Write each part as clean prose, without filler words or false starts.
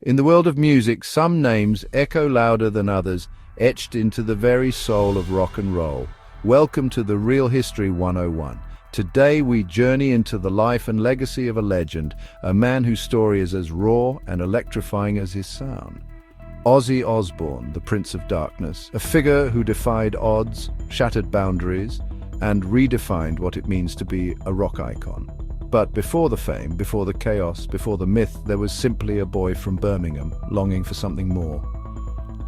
In the world of music, some names echo louder than others, etched into the very soul of rock and roll. Welcome to the Real History 101. Today we journey into the life and legacy of a legend, a man whose story is as raw and electrifying as his sound. Ozzy Osbourne, the Prince of Darkness, a figure who defied odds, shattered boundaries, and redefined what it means to be a rock icon. But before the fame, before the chaos, before the myth, there was simply a boy from Birmingham, longing for something more.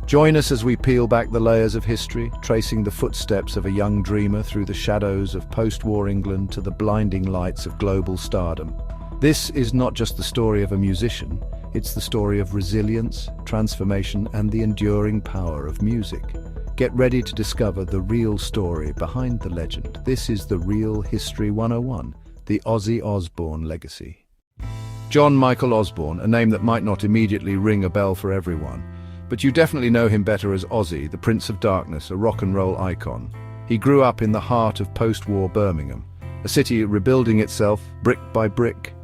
Join us as we peel back the layers of history, tracing the footsteps of a young dreamer through the shadows of post-war England to the blinding lights of global stardom. This is not just the story of a musician, it's the story of resilience, transformation, and the enduring power of music. Get ready to discover the real story behind the legend. This is the Real History 101, the Ozzy Osbourne legacy. John Michael Osbourne, a name that might not immediately ring a bell for everyone, but you definitely know him better as Ozzy, the Prince of Darkness, a rock and roll icon. He grew up in the heart of post-war Birmingham, a city rebuilding itself brick by brick.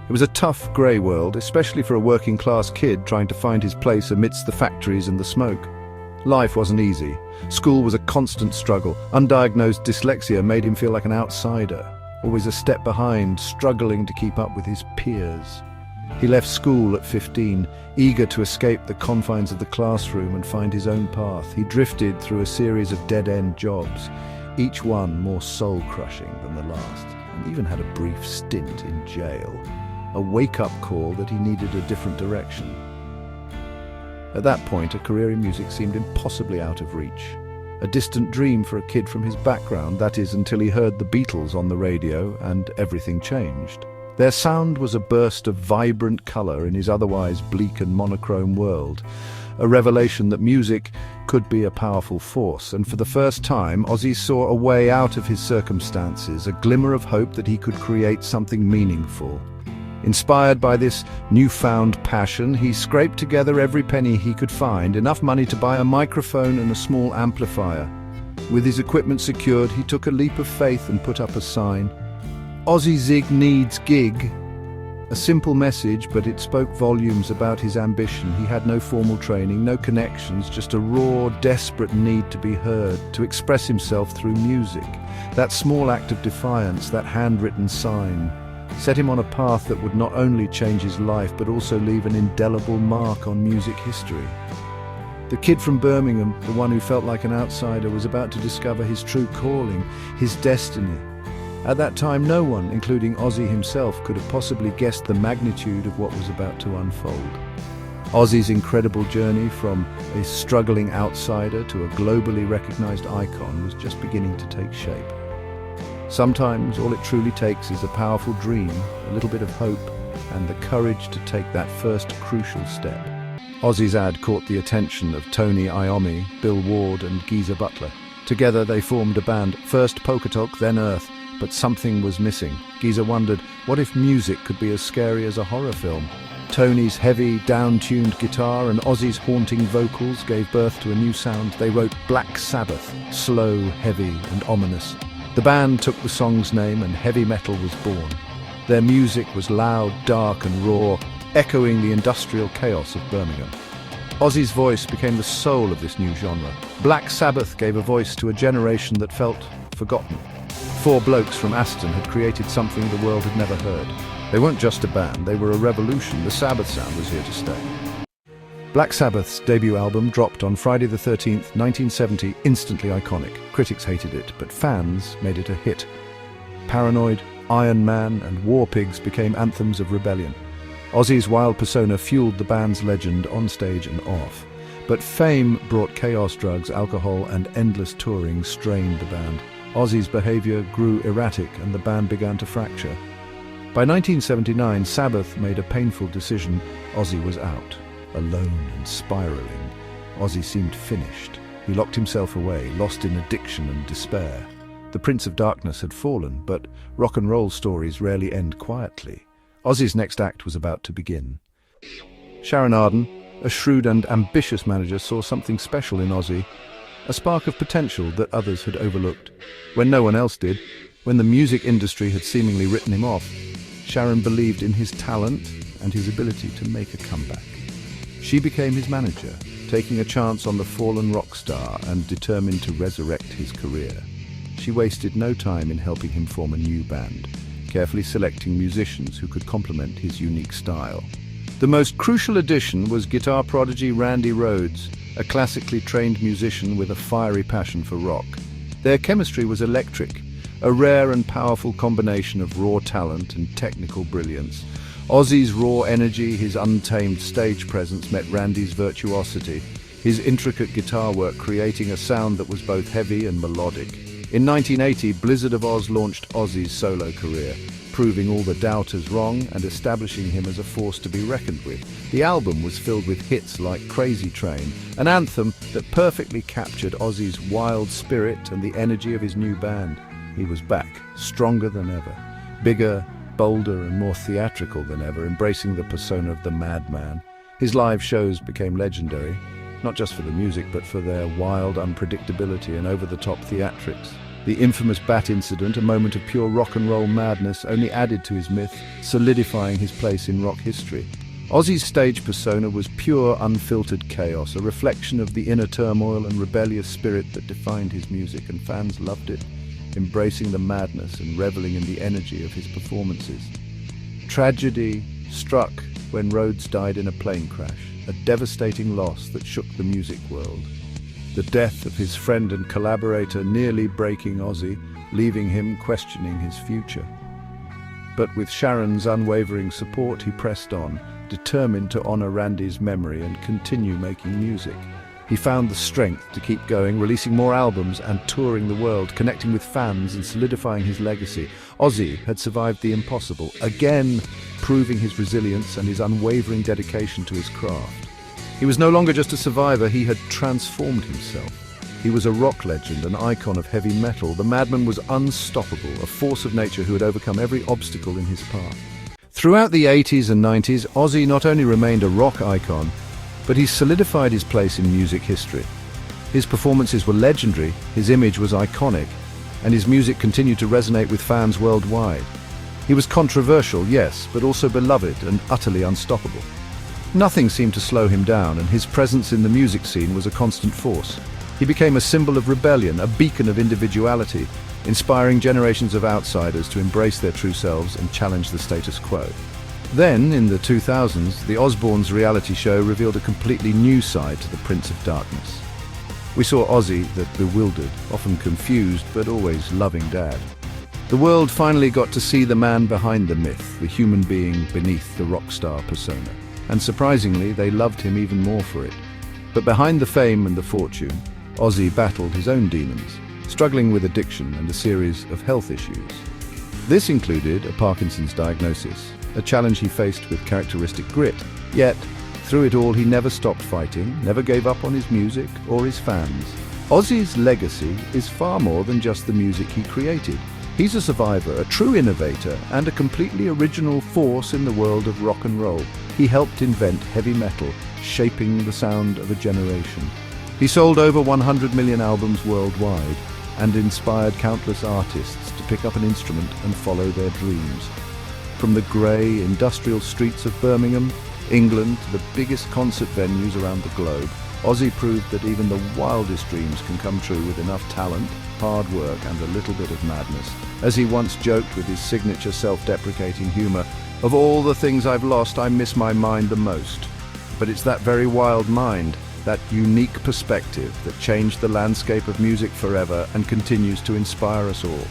It was a tough, grey world, especially for a working-class kid trying to find his place amidst the factories and the smoke. Life wasn't easy. School was a constant struggle. Undiagnosed dyslexia made him feel like an outsider, always a step behind, struggling to keep up with his peers. He left school at 15, eager to escape the confines of the classroom and find his own path. He drifted through a series of dead-end jobs, each one more soul-crushing than the last, and even had a brief stint in jail. A wake-up call that he needed a different direction. At that point, a career in music seemed impossibly out of reach. A distant dream for a kid from his background, that is, until he heard the Beatles on the radio and everything changed. Their sound was a burst of vibrant colour in his otherwise bleak and monochrome world, a revelation that music could be a powerful force, and for the first time, Ozzy saw a way out of his circumstances, a glimmer of hope that he could create something meaningful. Inspired by this newfound passion, he scraped together every penny he could find, enough money to buy a microphone and a small amplifier. With his equipment secured, he took a leap of faith and put up a sign. Ozzy Zig needs gig. A simple message, but it spoke volumes about his ambition. He had no formal training, no connections, just a raw, desperate need to be heard, to express himself through music. That small act of defiance, that handwritten sign, set him on a path that would not only change his life, but also leave an indelible mark on music history. The kid from Birmingham, the one who felt like an outsider, was about to discover his true calling, his destiny. At that time, no one, including Ozzy himself, could have possibly guessed the magnitude of what was about to unfold. Ozzy's incredible journey from a struggling outsider to a globally recognized icon was just beginning to take shape. Sometimes all it truly takes is a powerful dream, a little bit of hope, and the courage to take that first crucial step. Ozzy's ad caught the attention of Tony Iommi, Bill Ward and Geezer Butler. Together they formed a band, first Pocahontas, then Earth, but something was missing. Geezer wondered, what if music could be as scary as a horror film? Tony's heavy, down-tuned guitar and Ozzy's haunting vocals gave birth to a new sound. They wrote Black Sabbath, slow, heavy and ominous. The band took the song's name and heavy metal was born. Their music was loud, dark and raw, echoing the industrial chaos of Birmingham. Ozzy's voice became the soul of this new genre. Black Sabbath gave a voice to a generation that felt forgotten. Four blokes from Aston had created something the world had never heard. They weren't just a band, they were a revolution. The Sabbath sound was here to stay. Black Sabbath's debut album dropped on Friday the 13th, 1970, instantly iconic. Critics hated it, but fans made it a hit. Paranoid, Iron Man and War Pigs became anthems of rebellion. Ozzy's wild persona fueled the band's legend on stage and off. But fame brought chaos, drugs, alcohol and endless touring strained the band. Ozzy's behavior grew erratic and the band began to fracture. By 1979, Sabbath made a painful decision. Ozzy was out. Alone and spiraling, Ozzy seemed finished. He locked himself away, lost in addiction and despair. The Prince of Darkness had fallen, but rock and roll stories rarely end quietly. Ozzy's next act was about to begin. Sharon Arden, a shrewd and ambitious manager, saw something special in Ozzy, a spark of potential that others had overlooked. When no one else did, when the music industry had seemingly written him off, Sharon believed in his talent and his ability to make a comeback. She became his manager, taking a chance on the fallen rock star and determined to resurrect his career. She wasted no time in helping him form a new band, carefully selecting musicians who could complement his unique style. The most crucial addition was guitar prodigy Randy Rhoads, a classically trained musician with a fiery passion for rock. Their chemistry was electric, a rare and powerful combination of raw talent and technical brilliance. Ozzy's raw energy, his untamed stage presence met Randy's virtuosity, his intricate guitar work creating a sound that was both heavy and melodic. In 1980, Blizzard of Oz launched Ozzy's solo career, proving all the doubters wrong and establishing him as a force to be reckoned with. The album was filled with hits like Crazy Train, an anthem that perfectly captured Ozzy's wild spirit and the energy of his new band. He was back, stronger than ever, bigger, bolder and more theatrical than ever, embracing the persona of the madman. His live shows became legendary, not just for the music but for their wild unpredictability and over-the-top theatrics. The infamous bat incident, a moment of pure rock and roll madness, only added to his myth, solidifying his place in rock history. Ozzy's stage persona was pure, unfiltered chaos, a reflection of the inner turmoil and rebellious spirit that defined his music, and fans loved it, embracing the madness and reveling in the energy of his performances. Tragedy struck when Rhoads died in a plane crash, a devastating loss that shook the music world. The death of his friend and collaborator nearly breaking Ozzy, leaving him questioning his future. But with Sharon's unwavering support, he pressed on, determined to honor Randy's memory and continue making music. He found the strength to keep going, releasing more albums and touring the world, connecting with fans and solidifying his legacy. Ozzy had survived the impossible, again proving his resilience and his unwavering dedication to his craft. He was no longer just a survivor, he had transformed himself. He was a rock legend, an icon of heavy metal. The madman was unstoppable, a force of nature who had overcome every obstacle in his path. Throughout the 80s and 90s, Ozzy not only remained a rock icon, but he solidified his place in music history. His performances were legendary, his image was iconic, and his music continued to resonate with fans worldwide. He was controversial, yes, but also beloved and utterly unstoppable. Nothing seemed to slow him down, and his presence in the music scene was a constant force. He became a symbol of rebellion, a beacon of individuality, inspiring generations of outsiders to embrace their true selves and challenge the status quo. Then, in the 2000s, the Osbourne's reality show revealed a completely new side to the Prince of Darkness. We saw Ozzy, the bewildered, often confused, but always loving dad. The world finally got to see the man behind the myth, the human being beneath the rock star persona. And surprisingly, they loved him even more for it. But behind the fame and the fortune, Ozzy battled his own demons, struggling with addiction and a series of health issues. This included a Parkinson's diagnosis, a challenge he faced with characteristic grit. Yet, through it all, he never stopped fighting, never gave up on his music or his fans. Ozzy's legacy is far more than just the music he created. He's a survivor, a true innovator, and a completely original force in the world of rock and roll. He helped invent heavy metal, shaping the sound of a generation. He sold over 100 million albums worldwide and inspired countless artists to pick up an instrument and follow their dreams. From the grey, industrial streets of Birmingham, England, to the biggest concert venues around the globe, Ozzy proved that even the wildest dreams can come true with enough talent, hard work and a little bit of madness. As he once joked with his signature self-deprecating humour, "Of all the things I've lost, I miss my mind the most." But it's that very wild mind, that unique perspective, that changed the landscape of music forever and continues to inspire us all.